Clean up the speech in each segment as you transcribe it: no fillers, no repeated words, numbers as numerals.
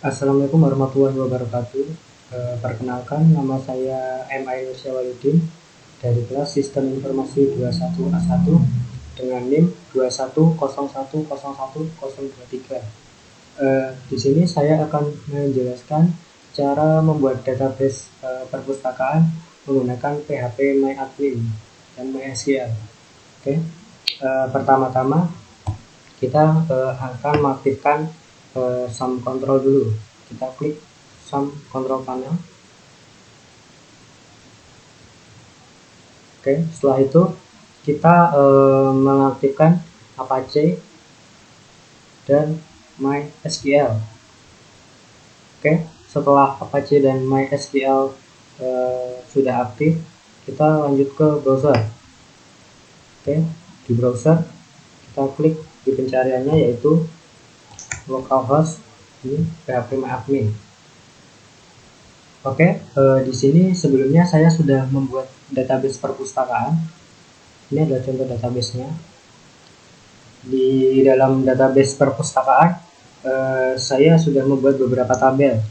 Assalamualaikum warahmatullahi wabarakatuh. Perkenalkan, nama saya M.I. Nursyawaludin dari kelas Sistem Informasi 21A1 dengan NIM 2101010023. Di sini saya akan menjelaskan cara membuat database perpustakaan menggunakan PHP MyAdmin dan MySQL. Oke. Pertama-tama kita akan mengaktifkan SAM control dulu. Kita klik SAM control panel. Oke, setelah itu kita mengaktifkan Apache dan MySQL. Oke, setelah Apache dan MySQL sudah aktif, kita lanjut ke browser. Oke, di browser kita klik di pencariannya yaitu localhost ini PHP MyAdmin. Oke, di sini sebelumnya saya sudah membuat database perpustakaan. Ini adalah contoh databasenya. Di dalam database perpustakaan, saya sudah membuat beberapa tabel,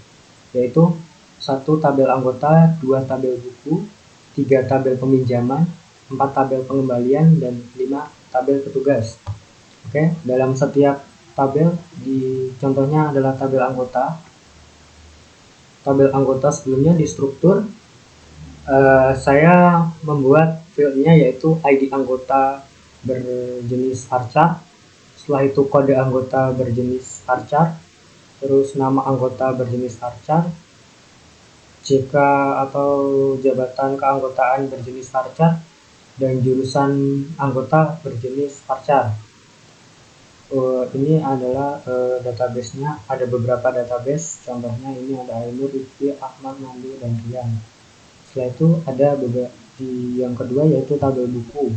yaitu 1 tabel anggota, 2 tabel buku, 3 tabel peminjaman, 4 tabel pengembalian, dan 5 tabel petugas. Oke, dalam setiap tabel, di contohnya adalah tabel anggota. Tabel anggota sebelumnya di struktur saya membuat fieldnya yaitu ID anggota berjenis varchar, setelah itu kode anggota berjenis varchar, terus nama anggota berjenis varchar, JK atau jabatan keanggotaan berjenis varchar, dan jurusan anggota berjenis varchar. Ini adalah databasenya. Ada beberapa database, contohnya ini ada Ainur, Rizky, Ahmad, Mandu, dan Rian. Setelah itu ada di yang kedua yaitu tabel buku.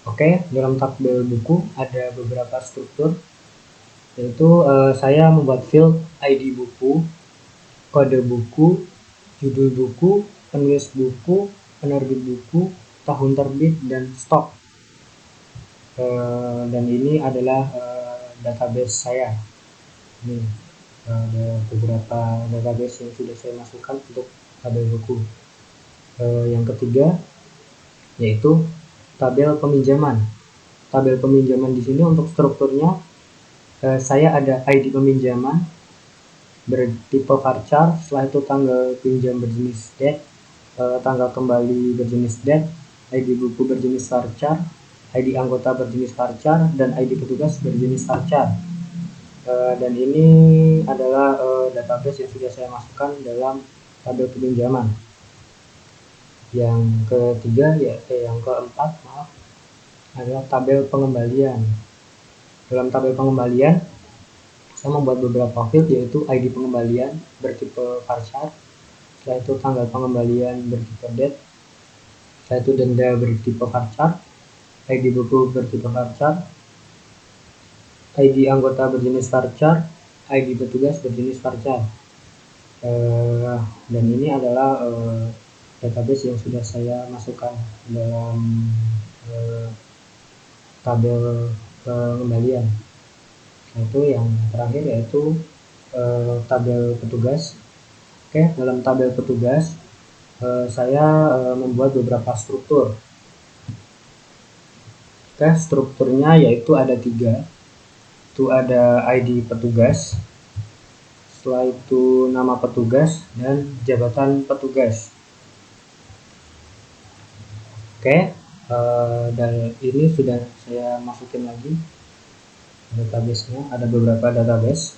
Oke, dalam tabel buku ada beberapa struktur, yaitu saya membuat field ID buku, kode buku, judul buku, penulis buku, penerbit buku, tahun terbit, dan stok. Dan ini adalah database saya. Ini ada beberapa database yang sudah saya masukkan untuk tabel buku. Yang ketiga yaitu tabel peminjaman. Tabel peminjaman di sini untuk strukturnya saya ada ID peminjaman bertipe varchar, setelah itu tanggal pinjam berjenis date, tanggal kembali berjenis date, ID buku berjenis varchar, ID anggota berjenis varchar, dan ID petugas berjenis varchar. Dan ini adalah database yang sudah saya masukkan dalam tabel peminjaman. Yang ketiga yang keempat adalah tabel pengembalian. Dalam tabel pengembalian saya membuat beberapa field yaitu ID pengembalian bertipe varchar, setelah itu tanggal pengembalian bertipe date, setelah itu denda bertipe varchar, ID buku bertipe varchar, ID anggota berjenis varchar, ID petugas berjenis varchar. Dan ini adalah database yang sudah saya masukkan dalam tabel pengembalian. Itu yang terakhir yaitu tabel petugas. Oke, dalam tabel petugas saya membuat beberapa struktur. Oke, strukturnya yaitu ada 3. Itu ada ID petugas, setelah itu nama petugas, dan jabatan petugas. Oke, dan ini sudah saya masukin lagi database-nya. Ada beberapa database,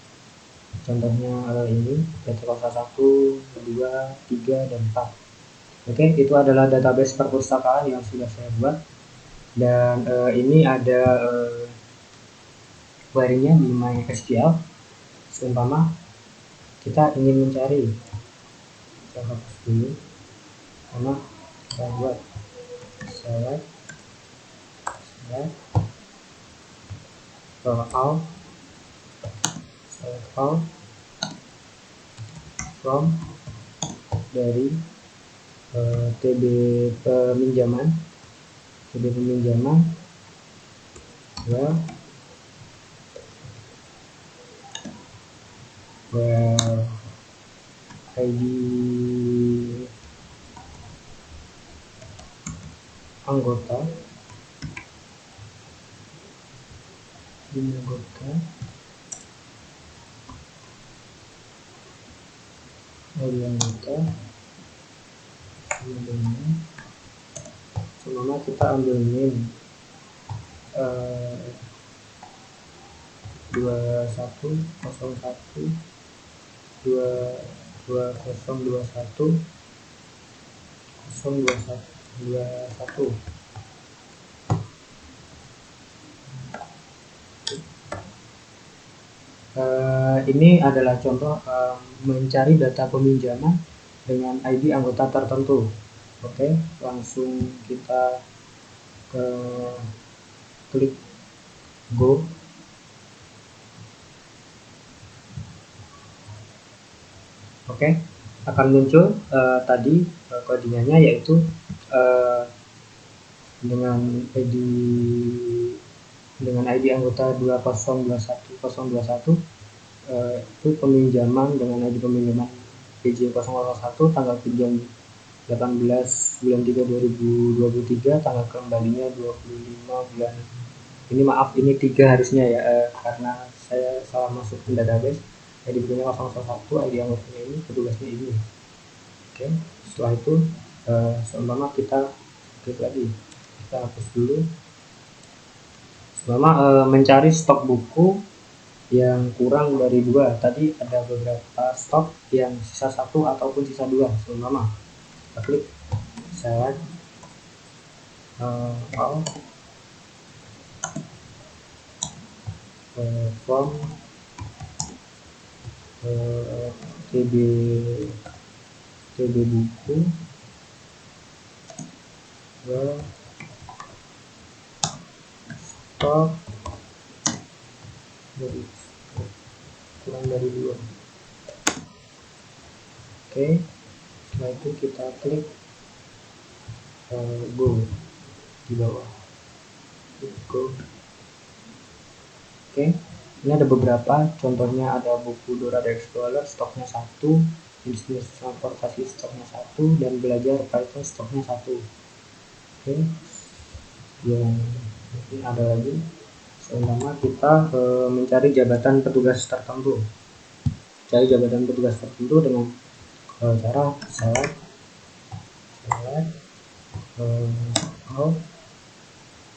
contohnya ini data 1, 2, 3, dan 4. Oke, itu adalah database perpustakaan yang sudah saya buat. Dan ini ada query-nya di MySQL. Seumpama kita ingin mencari, kita hapus dulu karena kita buat select all from dari TB peminjaman well where ID anggota sebelumnya kita ambil name 2101 2021 021. Ini adalah contoh mencari data peminjaman dengan ID anggota tertentu. Oke, langsung kita klik go. Oke, akan muncul tadi kodingannya, yaitu dengan ID anggota 2021021 itu peminjaman dengan ID peminjaman PJ 001 tanggal 18 bulan 3 2023, tanggal kembalinya 25 bulan ini, maaf ini 3 harusnya ya, karena saya salah masuk ke database. ID punya 001, ID anggotanya ini, petugasnya ini. Oke, setelah itu seumpama kita klik lagi, kita hapus dulu. Seumpama mencari stok buku yang kurang dari 2, tadi ada beberapa stok yang sisa 1 ataupun sisa 2. Seumpama kita klik select all from TB buku where stok kurang dari 2. Oke, setelah itu kita klik go di bawah, go. Oke, ini ada beberapa contohnya, ada buku Dora the Explorer stoknya 1, bisnis transportasi stoknya 1, dan belajar Python stoknya 1. Oke, yang ini ada lagi. Seumpama kita mencari jabatan petugas tertentu, dengan cara select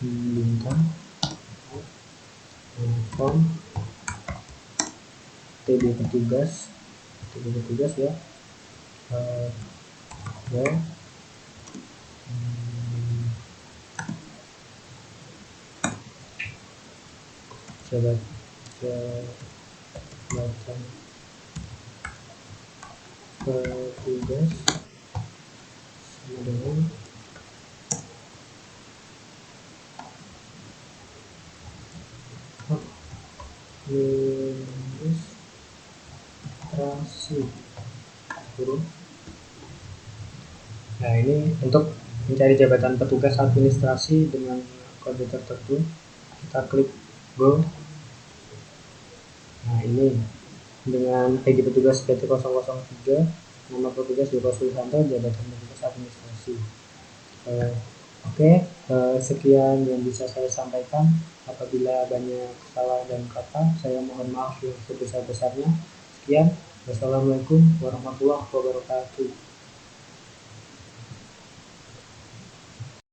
bintang from TB petugas ya, ya jabatan petugas sama dengan administrasi. Nah, ini untuk mencari jabatan petugas administrasi dengan kode tertentu, kita klik go. Nah, ini dengan ID petugas PT003, nama petugas Joko Susanto, jabatan petugas administrasi. Oke, sekian yang bisa saya sampaikan. Apabila banyak salah dan kata, saya mohon maaf yang sebesar-besarnya. Sekian, wassalamualaikum warahmatullahi wabarakatuh.